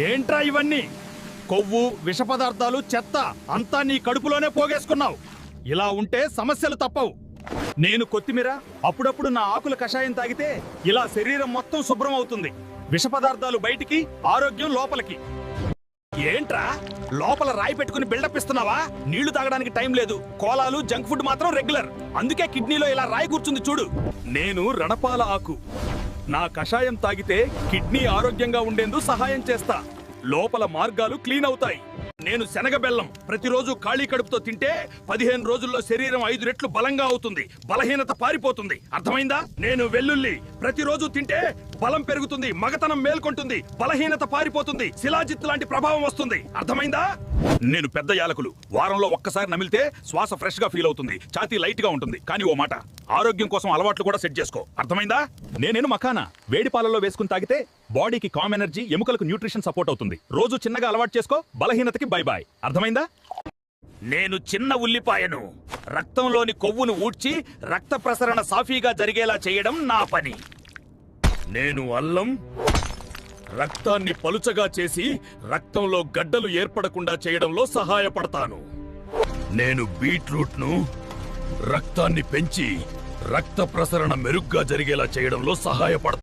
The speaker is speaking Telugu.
ఏంట్రా ఇవన్నీ? కొవ్వు, విష పదార్థాలు, చెత్త అంతా నీ కడుపులోనే పోగేసుకున్నావు. ఇలా ఉంటే సమస్యలు తప్పవు. నేను కొత్తిమీర అప్పుడప్పుడు నా ఆకుల కషాయం తాగితే ఇలా శరీరం మొత్తం శుభ్రం అవుతుంది. విష పదార్థాలు బయటికి, ఆరోగ్యం లోపలికి. ఏంట్రా లోపల రాయి పెట్టుకుని బిల్డప్ ఇస్తున్నావా? నీళ్లు తాగడానికి టైం లేదు. కోలాలు, జంక్ ఫుడ్ మాత్రం రెగ్యులర్. అందుకే కిడ్నీలో ఇలా రాయి కూర్చుంది చూడు. నేను రణపాల ఆకు. నా కషాయం తాగితే కిడ్నీ ఆరోగ్యంగా ఉండేందుకు సహాయం చేస్తా. లోపల మార్గాలు క్లీన్ అవుతాయి. నేను శనగ బెల్లం ప్రతిరోజు ఖాళీ కడుపుతో తింటే 15 రోజుల్లో శరీరం 5 రెట్లు బలంగా అవుతుంది. బలహీనత పారిపోతుంది. అర్థమైందా? నేను వెల్లుల్లి ప్రతిరోజు తింటే బలం పెరుగుతుంది, మగతనం మేల్కొంటుంది, బలహీనత పారిపోతుంది, శిలాజిత్ లాంటి ప్రభావం వస్తుంది. అర్థమైందా? నేను పెద్ద యాలకులు వారంలో ఒక్కసారి నమిలితే శ్వాస ఫ్రెష్ గా ఫీల్ అవుతుంది, ఛాతీ లైట్ గా ఉంటుంది. కానీ ఓ మాట, ఆరోగ్యం కోసం అలవాట్లు కూడా సెట్ చేసుకో. అర్థమైందా? నేనేను మఖానా వేడి పాలలో వేసుకుని తాగితే బాడీకి కామ్ ఎనర్జీ, ఎముకలకు న్యూట్రిషన్ సపోర్ట్ అవుతుంది. రోజు చిన్నగా అలవాటు చేసుకో, బలహీనతకి బై బాయ్. అర్థమైందా? నేను చిన్న ఉల్లిపాయను. రక్తంలోని కొవ్వును ఊడ్చి రక్త ప్రసరణ సాఫీగా జరిగేలా చేయడం నా పని. నేను అల్లం రక్తాన్ని పలుచగా చేసి రక్తంలో గడ్డలు ఏర్పడకుండా చేయడంలో సహాయపడతాను. నేను బీట్రూట్ ను రక్తాన్ని పెంచి రక్త ప్రసరణ మెరుగ్గా జరిగేలా చేయడంలో సహాయపడతాను.